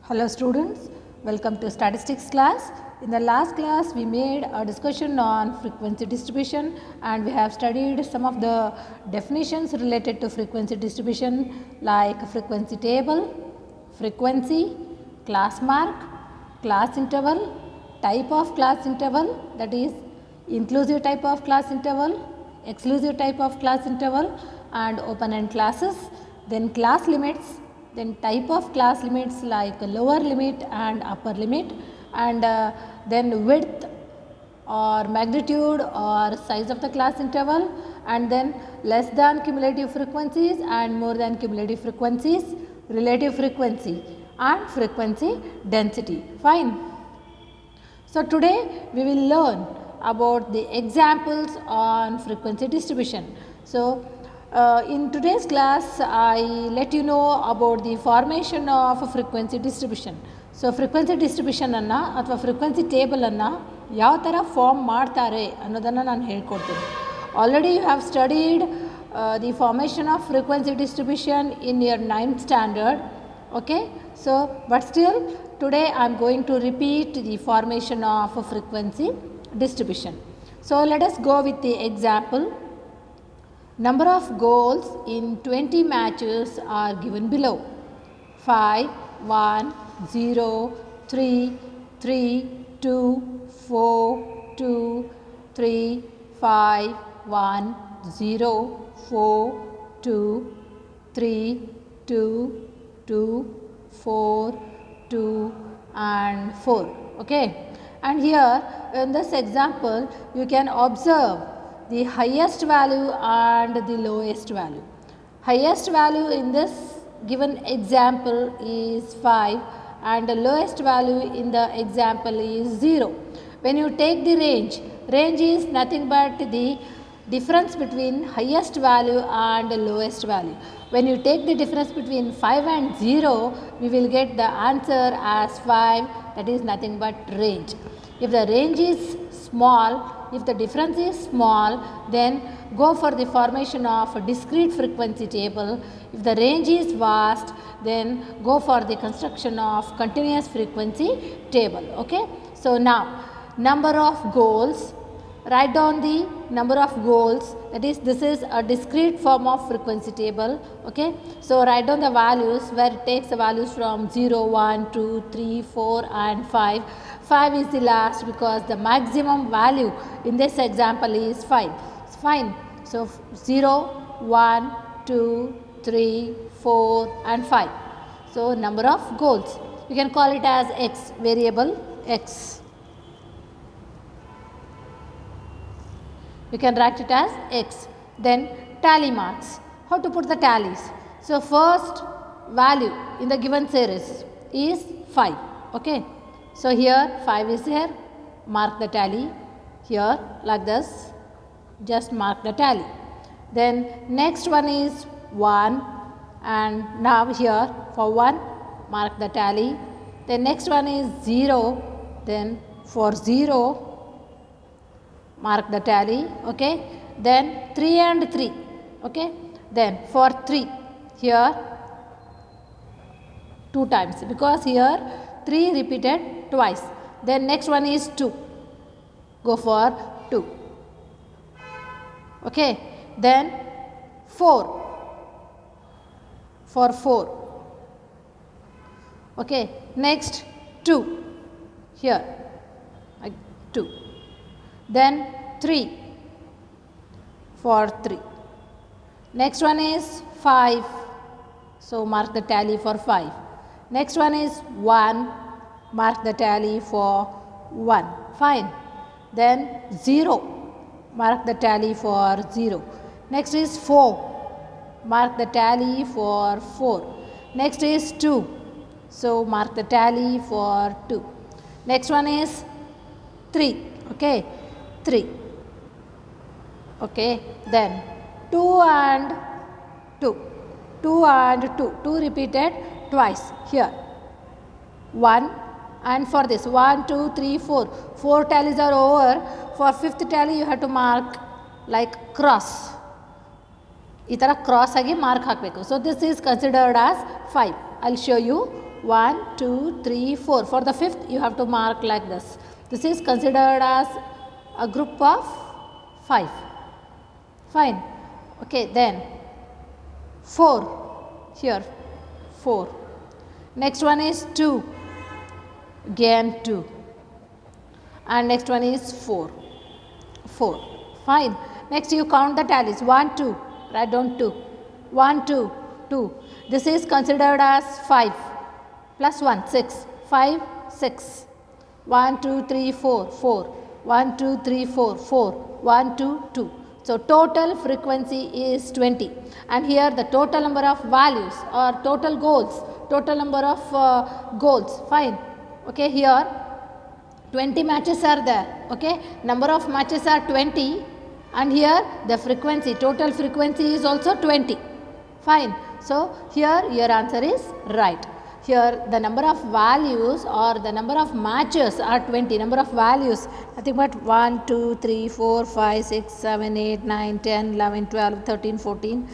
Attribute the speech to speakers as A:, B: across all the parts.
A: Hello students, welcome to statistics class. In the last class we made a discussion on frequency distribution and we have studied some of the definitions related to frequency distribution like frequency table, frequency, class mark, class interval, type of class interval, that is inclusive type of class interval, exclusive type of class interval and open-end classes, then class limits, then type of class limits like lower limit and upper limit, and then width or magnitude or size of the class interval, and then less than cumulative frequencies and more than cumulative frequencies, relative frequency and frequency density. Fine. So today we will learn about the examples on frequency distribution. So in today's class I let you know about the formation of frequency distribution. So frequency distribution anna ಅಥವಾ frequency table anna ಯಾವ ಥರ form ಮಾಡ್ತಾರೆ ಅನ್ನೋದನ್ನು ನಾನು ಹೇಳ್ಕೊಡ್ತೀನಿ. Already you have studied the formation of frequency distribution in your 9th standard. Okay, so but still today I am going to repeat the formation of frequency distribution. So let us go with the example. Number of goals in 20 matches are given below: 5, 1, 0, 3, 3, 2, 4, 2, 3, 5, 1, 0, 4, 2, 3, 2, 2, 4, 2 and 4. Okay, and here in this example you can observe the highest value and the lowest value. Highest value in this given example is 5 and the lowest value in the example is 0. When you take the range, range is nothing but the difference between highest value and lowest value. When you take the difference between 5 and 0, we will get the answer as 5, that is nothing but range. If the range is small, if the difference is small, then go for the formation of a discrete frequency table. If the range is vast, then go for the construction of continuous frequency table. Okay. So now number of goals, write down the number of goals, that is this is a discrete form of frequency table. Okay. So write down the values where it takes the values from 0, 1, 2, 3, 4 and 5. 5 is the last because the maximum value in this example is 5. Fine. So 0, 1, 2, 3, 4 and 5. So number of goals. You can call it as x, variable x. You can write it as x. Then tally marks. How to put the tallies? So first value in the given series is 5. Okay. So here 5 is here, mark the tally. Here like this, just mark the tally. Then next one is 1 and now here for 1 mark the tally. Then next one is 0, then for 0 mark the tally. Okay. Then 3 and 3. Okay. Then for 3 here 2 times because here 3 repeated twice. Then next one is 2. Go for 2. Okay. Then 4 for 4. Okay. Next 2 here 2. Then 3 for 3. Next one is 5. So mark the tally for 5. Next one is 1. Mark the tally for 1. Fine. Then 0. Mark the tally for 0. Next is 4. Mark the tally for 4. Next is 2. So mark the tally for 2. Next one is 3. Okay. 3. Okay. Then 2 and 2. 2 and 2. 2 repeated twice here. 1 and for this 1, 2, 3, 4. 4 tallies are over. For 5th tally you have to mark like cross. ಈ ಥರ cross ಆಗಿ mark ಹಾಕಬೇಕು. So this is considered as 5. I'll show you 1, 2, 3, 4. For the fifth, you have to mark like this. This is considered as a group of 5. Fine. Okay, then 4. Here, 4. Next one is 2. Again 2. And next one is 4. 4. Fine. Next you count the tallies. 1, 2. Write down 2. 1, 2, 2. This is considered as 5. Plus 1, 6. 5, 6. 1, 2, 3, 4, 4. 1, 2, 3, 4, 4. 1, 2, 2. So total frequency is 20. And here the total number of values or total goals. Total number of goals. Fine. Okay, here 20 matches are there. Okay, number of matches are 20. And here the frequency, total frequency is also 20. Fine. So here your answer is right. Here the number of values or the number of matches are 20. Number of values, nothing but 1, 2, 3, 4, 5, 6, 7, 8, 9, 10, 11, 12, 13, 14,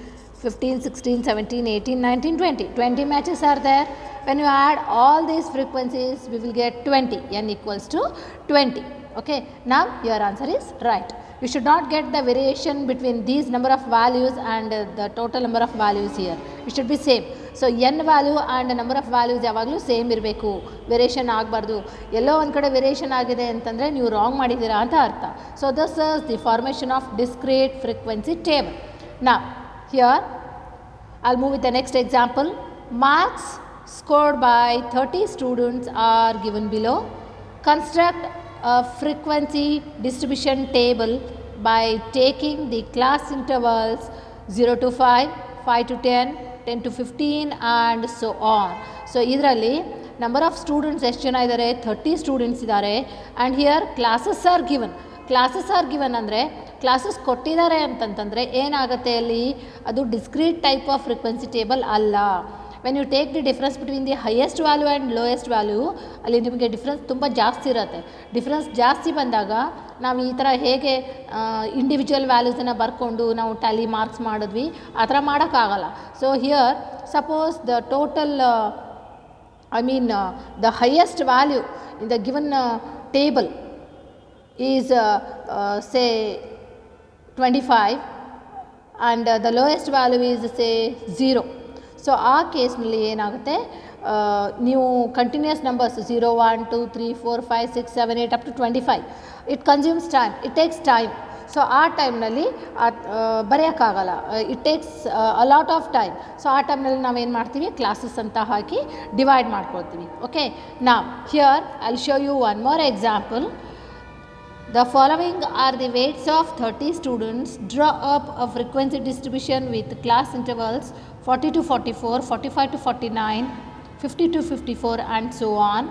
A: 15, 16, 17, 18, 19, 20. 20 matches are there. When you add all these frequencies, we will get 20. N equals to 20. Okay. Now your answer is right. You should not get the variation between these number of values and the total number of values here. It should be same. So n value and number of values ಯಾವಾಗಲೂ same ಇರಬೇಕು, variation ಆಗಬಾರ್ದು. ಎಲ್ಲೋ ಒಂದು ಕಡೆ variation ಆಗಿದೆ ಅಂತಂದರೆ ನೀವು wrong ಮಾಡಿದ್ದೀರಾ ಅಂತ ಅರ್ಥ. So this is the formation of discrete frequency table. Now here I'll move with the next example. Marks scored by 30 students are given below. Construct a frequency distribution table by taking the class intervals 0 to 5, 5 to 10, 10 to 15 and so on. So ಇದರಲ್ಲಿ number of students ಎಷ್ಟು ಜನ ಇದ್ದಾರೆ, 30 students ಇದ್ದಾರೆ. and here classes are given. classes are given ಅಂದರೆ classes ಕೊಟ್ಟಿದ್ದಾರೆ ಅಂತಂತಂದರೆ ಏನಾಗುತ್ತೆ ಅಲ್ಲಿ, ಅದು discrete type of frequency table ಅಲ್ಲ. When you take the difference between the highest value and lowest value, ಅಲ್ಲಿ ನಿಮಗೆ ಡಿಫ್ರೆನ್ಸ್ ತುಂಬ ಜಾಸ್ತಿ ಇರುತ್ತೆ. ಡಿಫ್ರೆನ್ಸ್ ಜಾಸ್ತಿ ಬಂದಾಗ ನಾವು ಈ ಥರ ಹೇಗೆ ಇಂಡಿವಿಜುವಲ್ ವ್ಯಾಲ್ಯೂಸನ್ನು ಬರ್ಕೊಂಡು ನಾವು ಟ್ಯಾಲಿ ಮಾರ್ಕ್ಸ್ ಮಾಡಿದ್ವಿ, ಆ ಥರ ಮಾಡೋಕ್ಕಾಗಲ್ಲ. So here suppose the total the highest value in the given table is say 25 and the lowest value is say 0. So ಆ ಕೇಸ್ನಲ್ಲಿ ಏನಾಗುತ್ತೆ, ನೀವು continuous numbers 0, 1, 2, 3, 4, 5, 6, 7, 8 up to 25 it consumes time, it takes time. So ಆ ಟೈಮ್ನಲ್ಲಿ ಬರೆಯೋಕ್ಕಾಗಲ್ಲ, it takes a lot of time. So ಆ ಟೈಮ್ನಲ್ಲಿ ನಾವೇನು ಮಾಡ್ತೀವಿ, ಕ್ಲಾಸಸ್ ಅಂತ ಹಾಕಿ ಡಿವೈಡ್ ಮಾಡ್ಕೊಳ್ತೀವಿ. Okay, now here I will show you one more example. The following are the weights of 30 students. Draw up a frequency distribution with class intervals 40 to 44, 45 to 49, 50 to 54 and so on.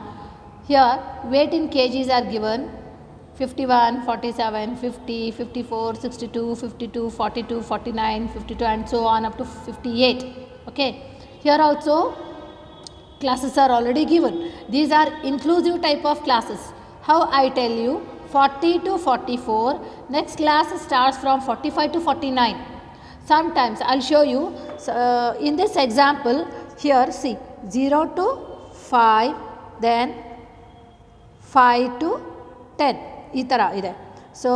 A: Here weight in kgs are given: 51, 47, 50, 54, 62, 52, 42, 49, 52 and so on up to 58. Okay, here also classes are already given. These are inclusive type of classes. How I tell you, 40 to 44, next class starts from 45 to 49. Sometimes I'll show you in this example. Here see 0 to 5, then 5 to 10 ಈ ಥರ ಇದೆ. So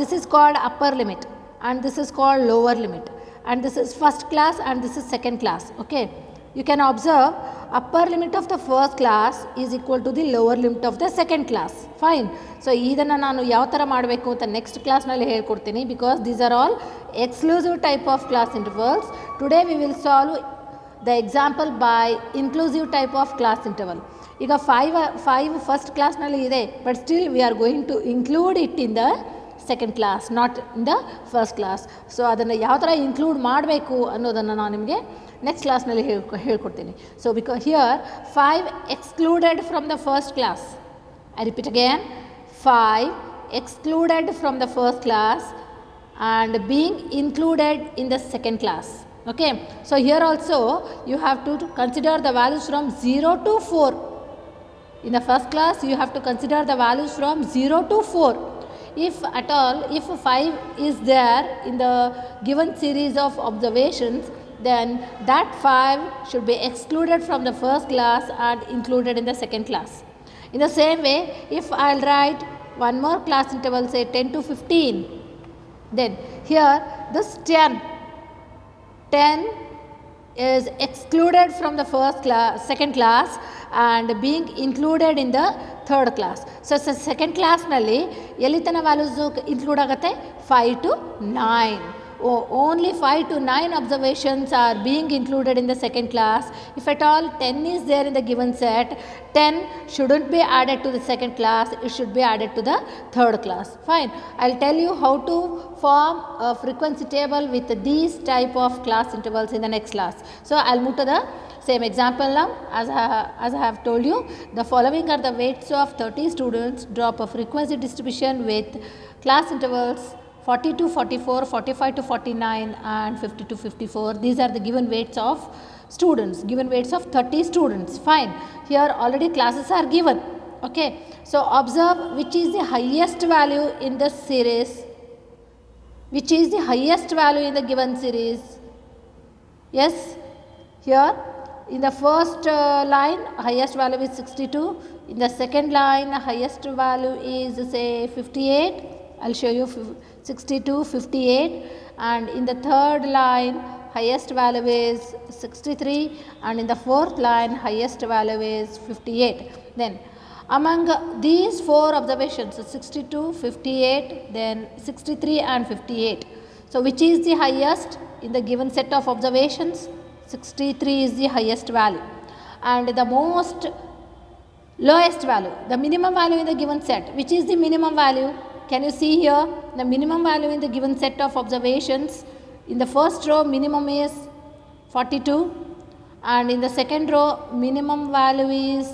A: this is called upper limit and this is called lower limit, and this is first class and this is second class. Okay, you can observe upper limit of the first class is equal to the lower limit of the second class. Fine. So ಇದನ್ನು ನಾನು ಯಾವ ಥರ ಮಾಡಬೇಕು ಅಂತ next ಕ್ಲಾಸ್ನಲ್ಲಿ ಹೇಳ್ಕೊಡ್ತೀನಿ, because these are all exclusive type of class intervals. Today we will solve the example by inclusive type of class interval. ಈಗ five first ಕ್ಲಾಸ್ನಲ್ಲಿ ಇದೆ, but still we are going to include it in the second class, not in the first class. So ಅದನ್ನು ಯಾವ ಥರ include ಮಾಡಬೇಕು ಅನ್ನೋದನ್ನು ನಾನು ನಿಮಗೆ ನೆಕ್ಸ್ಟ್ ಕ್ಲಾಸ್ನಲ್ಲಿ ಹೇಳ್ಕೊಡ್ತೀನಿ. So because here 5 excluded from the first class. I repeat again, 5 excluded from the first class and being included in the second class. Okay, so here also you have to consider the values from 0 to 4. In the first class you have to consider the values from 0 to 4. If at all, if 5 is there in the given series of observations, then that 5 should be excluded from the first class and included in the second class. In the same way, if I'll write one more class interval, say 10 to 15, then here this 10 is excluded from the second class and being included in the third class. So second class nalli elitana values include agate 5 to 9. Only 5 to 9 observations are being included in the second class. If at all 10 is there in the given set, 10 shouldn't be added to the second class, it should be added to the third class. Fine. I'll tell you how to form a frequency table with these type of class intervals in the next class. So I'll move to the same example now. As I have told you, the following are the weights of 30 students. Drop a frequency distribution with class intervals 40 to 44, 45 to 49 and 50 to 54. These are the given weights of students, given weights of 30 students. Fine. Here already classes are given. Okay. So observe which is the highest value in the series. Which is the highest value in the given series? Yes. Here in the first line highest value is 62. In the second line highest value is say 58. I'll show you 62, 58, and in the third line highest value is 63 and in the fourth line highest value is 58. Then among these four observations 62, 58, then 63 and 58. So which is the highest in the given set of observations? 63 is the highest value and the most lowest value, the minimum value in the given set. Which is the minimum value? Can you see here the minimum value in the given set of observations? In the first row minimum is 42 and in the second row minimum value is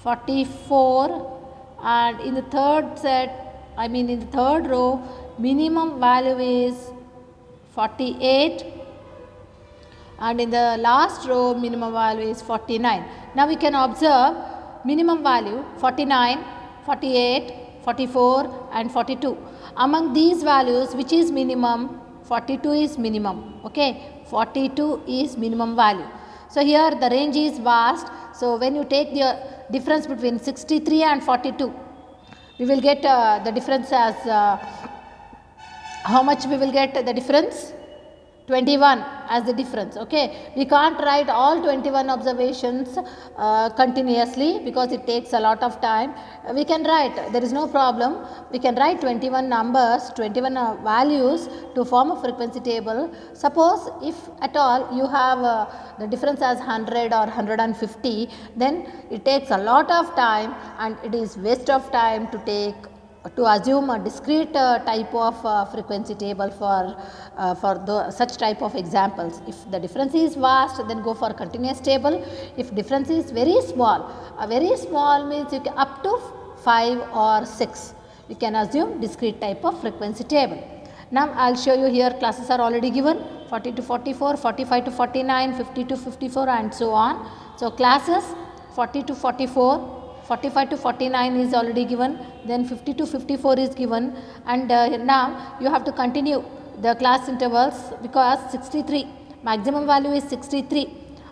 A: 44 and in the in the third row minimum value is 48 and in the last row minimum value is 49. Now we can observe minimum value 49, 48, 44 and 42. Among these values which is minimum? 42 is minimum. Okay, 42 is minimum value. So here the range is vast. So when you take the difference between 63 and 42, we will get the difference as how much we will get the difference? 21 as the difference. Okay, we can't write all 21 observations continuously because it takes a lot of time. We can write, there is no problem, we can write 21 numbers, 21 values to form a frequency table. Suppose if at all you have the difference as 100 or 150, then it takes a lot of time and it is waste of time to assume a discrete type of frequency table for such type of examples. If the difference is vast, then go for continuous table. If difference is very small means you can up to 5 or 6, you can assume discrete type of frequency table. Now I will show you here classes are already given 40 to 44, 45 to 49, 50 to 54 and so on. So classes 40 to 44, 45 to 49 is already given, then 50 to 54 is given and now you have to continue the class intervals because 63 maximum value is 63,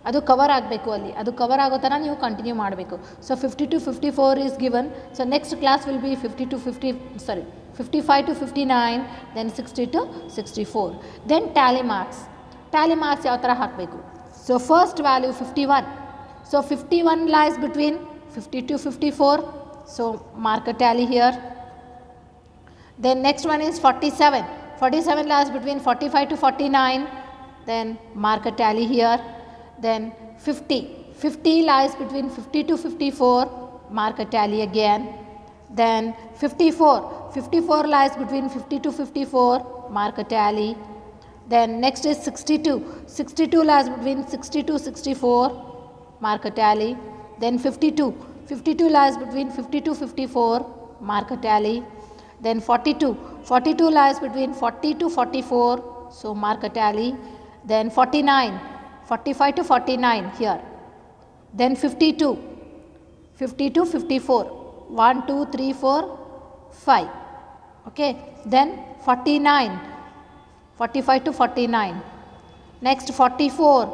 A: ಅದು cover ಆಗಬೇಕು, ಅಲ್ಲಿ ಅದು cover ಆಗೋ ಥರ ನೀವು continue ಮಾಡಬೇಕು. So 50 to 54 is given. So next class will be 55 to 59, then 60 to 64. Then tally marks ಯಾವ ಥರ ಹಾಕಬೇಕು? So first value 51. So 51 lies between 50 to 54. So mark a tally here. Then next one is 47. 47 lies between 45 to 49. Then mark a tally here. Then 50. 50 lies between 50 to 54. Mark a tally again. Then 54. 54 lies between 50 to 54. Mark a tally. Then next is 62. 62 lies between 60 to 64. Mark a tally. Then 52. 52 lies between 50 to 54. Mark a tally. Then 42. 42 lies between 40 to 44. So mark a tally. Then 49. 45 to 49 here. Then 52. 50 to 54. 1, 2, 3, 4, 5. Okay. Then 49. 45 to 49. Next 44,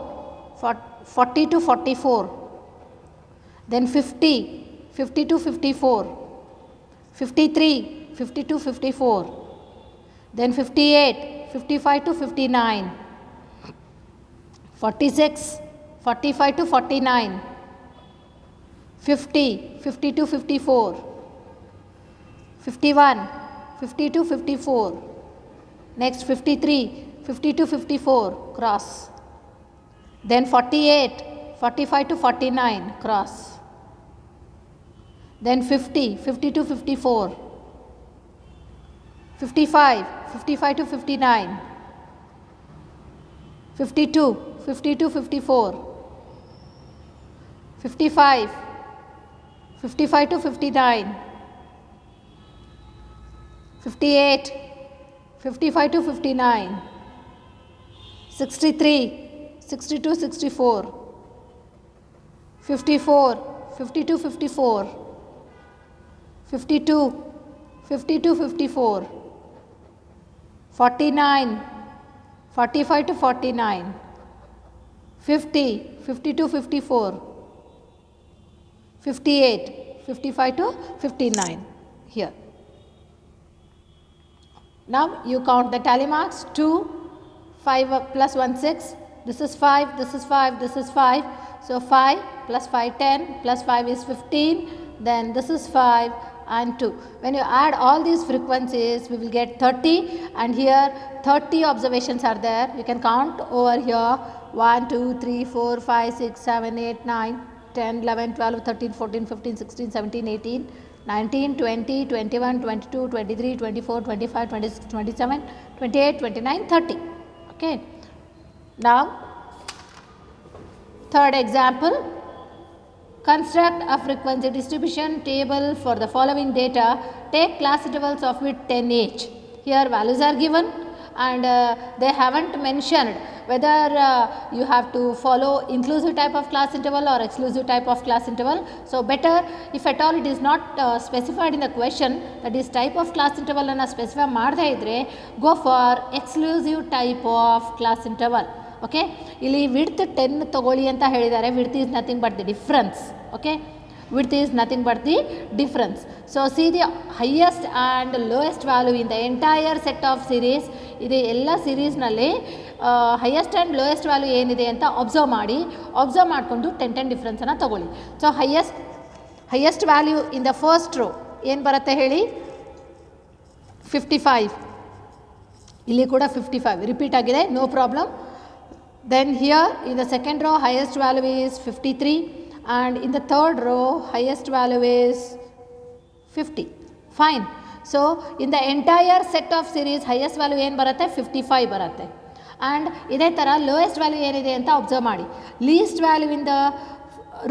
A: 40 to 44. Then 50, 50 to 54. 53, 50 to 54. Then 58, 55 to 59. 46, 45 to 49. 50, 50 to 54. 51, 50 to 54. Next 53, 50 to 54, cross. Then 48, 45 to 49, cross. Then 50, 50 to 54. 55, 55 to 59. 52, 50 to 54. 55, 55 to 59. 58, 55 to 59. 63, 60 to 64. 54, 50 to 54. 52, 50 to 54. 49, 45 to 49. 50, 50 to 54. 58, 55 to 59 here. Now you count the tally marks. 2, 5 plus 1, 6. This is 5, this is 5, this is 5. So 5 plus 5, 10, plus 5 is 15. Then this is 5 and 2. When you add all these frequencies, we will get 30, and here 30 observations are there. You can count over here 1, 2, 3, 4, 5, 6, 7, 8, 9, 10, 11, 12, 13, 14, 15, 16, 17, 18, 19, 20, 21, 22, 23, 24, 25, 26, 27, 28, 29, 30. Okay. Now, third example. Construct a frequency distribution table for the following data. Take class intervals of width 10 each. Here values are given, and they haven't mentioned whether you have to follow inclusive type of class interval or exclusive type of class interval. So better, if at all it is not specified in the question, that is type of class interval anna specify ಮಾಡದೇ ಇದ್ರೆ, go for exclusive type of class interval. Okay, ಇಲ್ಲಿ width 10 ತಗೊಳ್ಳಿ ಅಂತ ಹೇಳಿದ್ದಾರೆ. Width is nothing but the difference. Okay, width is nothing but the difference. So see the highest and lowest value in the entire set of series. ಇದು ಎಲ್ಲ ಸೀರೀಸ್ನಲ್ಲಿ highest and lowest value ಏನಿದೆ ಅಂತ observe ಮಾಡಿಕೊಂಡು 10 ಡಿಫ್ರೆನ್ಸನ್ನು ತಗೊಳ್ಳಿ. So highest value in the first row ಏನು ಬರುತ್ತೆ ಹೇಳಿ? 55. ಇಲ್ಲಿ ಕೂಡ 55 ರಿಪೀಟ್ ಆಗಿದೆ, no problem. Then here in the second row highest value is 53, and in the third row highest value is 50. Fine. So in the entire set of series highest value ಏನು ಬರುತ್ತೆ? 55 ಬರುತ್ತೆ. and ಇದೇ ಥರ lowest value ಏನಿದೆ ಅಂತ observe ಮಾಡಿ. least value in the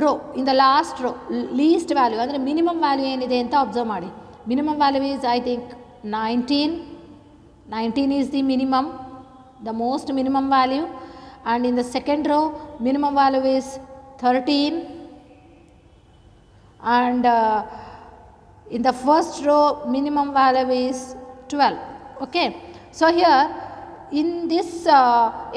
A: row, in the last row least value ಅಂದರೆ minimum value ಏನಿದೆ ಅಂತ ಅಬ್ಸರ್ವ್ ಮಾಡಿ. minimum value is I think 19 is the minimum, the most minimum value. And in the second row minimum value is 13, and in the first row minimum value is 12. Okay, so here in this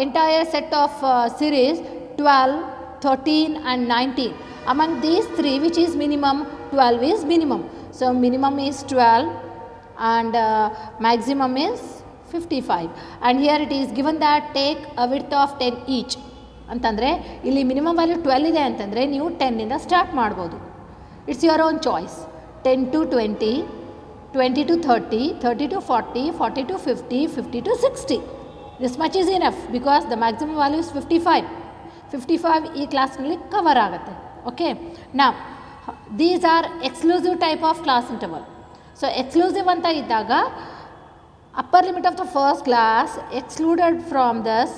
A: entire set of series 12, 13 and 19, among these three which is minimum? 12 is minimum. So minimum is 12 and maximum is 55. and here it is given that take a width of 10 each ಅಂತಂದರೆ ಇಲ್ಲಿ minimum value 12 ಇದೆ ಅಂತಂದರೆ ನೀವು 10 ಇಂದ start ಮಾಡ್ಬೋದು. It's your own choice. 10 to 20, 20 to 30, 30 to 40, 40 to 50, 50 to 60. this much is enough because the maximum value is 55. 55 ಈ ಕ್ಲಾಸ್ನಲ್ಲಿ cover ಆಗುತ್ತೆ. ಓಕೆ, ನಾವು these are exclusive type of class interval. So exclusive ಅಂತ ಇದ್ದಾಗ upper limit of the first class excluded from this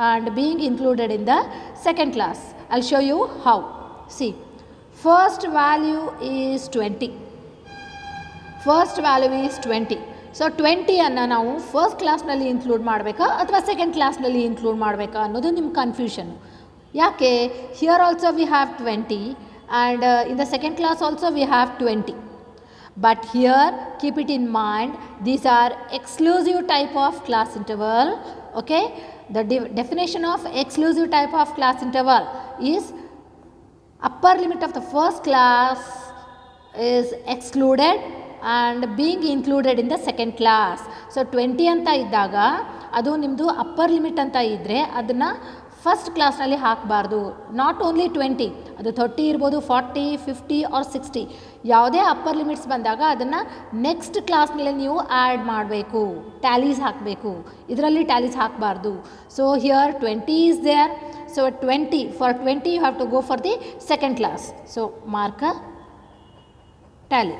A: and being included in the second class. I'll show you how. See, first value is 20. First value is 20. So 20 ಅನ್ನು ನಾವು first ಕ್ಲಾಸ್ನಲ್ಲಿ include ಮಾಡಬೇಕಾ ಅಥವಾ second ಕ್ಲಾಸ್ನಲ್ಲಿ include ಮಾಡಬೇಕಾ ಅನ್ನೋದು ನಿಮ್ಮ confusion. ಯಾಕೆ? Here also we have 20 and in the second class also we have 20. But here keep it in mind, these are exclusive type of class interval. Okay, the definition of exclusive type of class interval is upper limit of the first class is excluded and being included in the second class. So 20 ಅಂತ ಇದ್ದಾಗ ಅದು ನಿಮ್ಮದು upper limit ಅಂತ ಇದ್ದರೆ ಅದನ್ನು first ಕ್ಲಾಸ್ನಲ್ಲಿ ಹಾಕಬಾರ್ದು. Not only 20, ಅದು 30 ಇರ್ಬೋದು, 40, 50 ಆರ್ 60, ಯಾವುದೇ ಅಪ್ಪರ್ ಲಿಮಿಟ್ಸ್ ಬಂದಾಗ ಅದನ್ನು ನೆಕ್ಸ್ಟ್ ಕ್ಲಾಸ್ನಲ್ಲಿ ನೀವು ಆ್ಯಡ್ ಮಾಡಬೇಕು, ಟ್ಯಾಲೀಸ್ ಹಾಕಬೇಕು. ಇದರಲ್ಲಿ ಟ್ಯಾಲೀಸ್ ಹಾಕಬಾರ್ದು. So here 20 is there. So 20, for 20 you have to go for the second class. So mark a tally.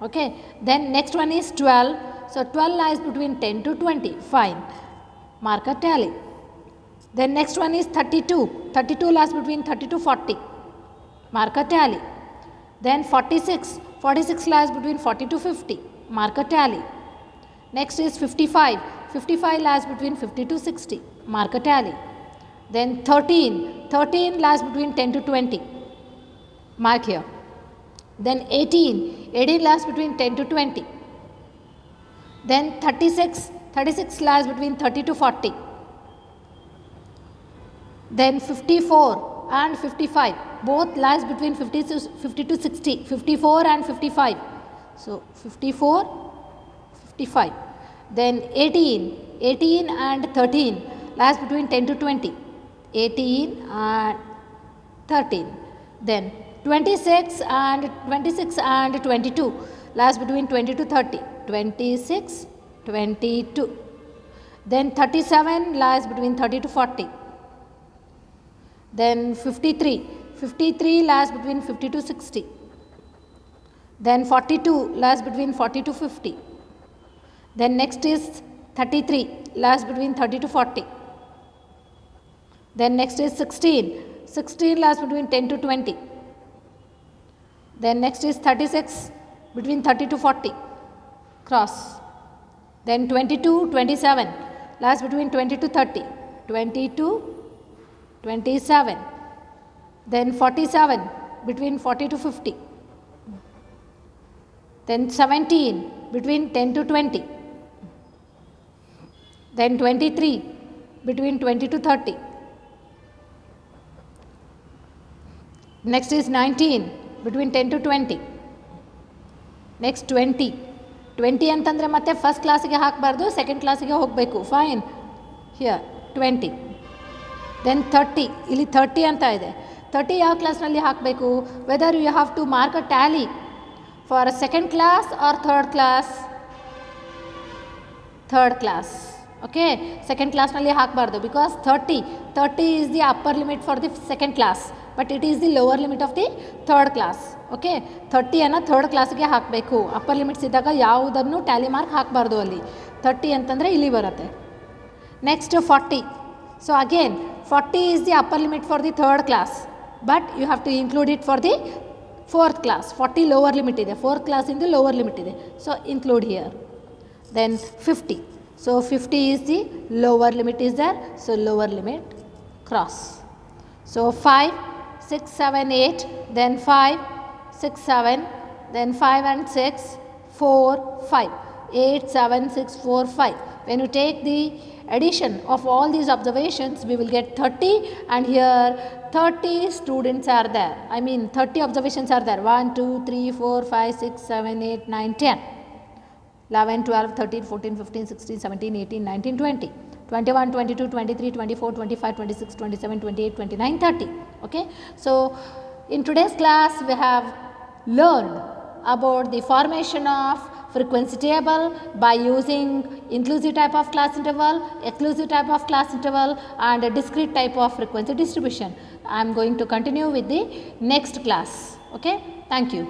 A: Okay, then next one is 12. So 12 lies between 10 to 20. Fine, mark a tally. Then next one is 32. 32 lies between 30 to 40. Mark a tally. Then 46. 46 lies between 40 to 50. Mark a tally. Next is 55. 55 lies between 50 to 60. Mark a tally. Then 13. 13 lies between 10 to 20. Mark here. Then 18. 18 lies between 10 to 20. Then 36. 36 lies between 30 to 40. Then 54 and 55. Both lies between 50 to 60. 54 and 55. So 54, 55. Then 18. 18 and 13 lies between 10 to 20. 18 and 13. Then 26 and 22 lies between 20 to 30. 26, 22. Then 37 lies between 30 to 40. Then 53. 53 lies between 50 to 60. Then 42 lies between 40 to 50. Then next is 33 lies between 30 to 40. Then next is 16. 16 lies between 10 to 20. Then next is 36 between 30 to 40, cross. Then 22, 27 lies between 20 to 30, 22, 27. Then 47 between 40 to 50. Then 17 between 10 to 20. Then 23 between 20 to 30. Next is 19 between 10 to 20. Next 20. 20 ಅಂತಂದರೆ ಮತ್ತೆ first ಕ್ಲಾಸಿಗೆ ಹಾಕಬಾರ್ದು, second ಕ್ಲಾಸಿಗೆ ಹೋಗಬೇಕು. Fine, here 20. Then 30. ಇಲ್ಲಿ 30 ಅಂತ ಇದೆ. 30 ಯಾವ ಕ್ಲಾಸ್ನಲ್ಲಿ ಹಾಕಬೇಕು? Whether you have to mark a tally for second class or third class? Third class. Okay, second ಕ್ಲಾಸ್ನಲ್ಲಿ ಹಾಕಬಾರ್ದು because 30 is the upper limit for the second class, but it is the lower limit of the third class. Okay, 30 third ಕ್ಲಾಸ್ಗೆ ಹಾಕಬೇಕು. Upper limits ಇದ್ದಾಗ ಯಾವುದನ್ನು Tally mark ಹಾಕಬಾರ್ದು ಅಲ್ಲಿ. 30 ಅಂತಂದರೆ ಇಲ್ಲಿ ಬರುತ್ತೆ. Next 40. So again 40 is the upper limit for the third class, but you have to include it for the fourth class. 40 lower limit ಇದೆ, ಫೋರ್ತ್ ಕ್ಲಾಸಿಂದ ಲೋವರ್ ಲಿಮಿಟ್ ಇದೆ. So include here. Then 50. So 50 is the lower limit is there, so lower limit cross. So 5, 6, 7, 8, then 5, 6, 7, then 5 and 6, 4, 5, 8, 7, 6, 4, 5. When you take the addition of all these observations, we will get 30, and here 30 students are there. I mean 30 observations are there. 1, 2, 3, 4, 5, 6, 7, 8, 9, 10. 11, 12, 13, 14, 15, 16, 17, 18, 19, 20, 21, 22, 23, 24, 25, 26, 27, 28, 29, 30. Okay. So, in today's class, we have learned about the formation of frequency table by using inclusive type of class interval, exclusive type of class interval, and a discrete type of frequency distribution. I am going to continue with the next class. Okay. Thank you.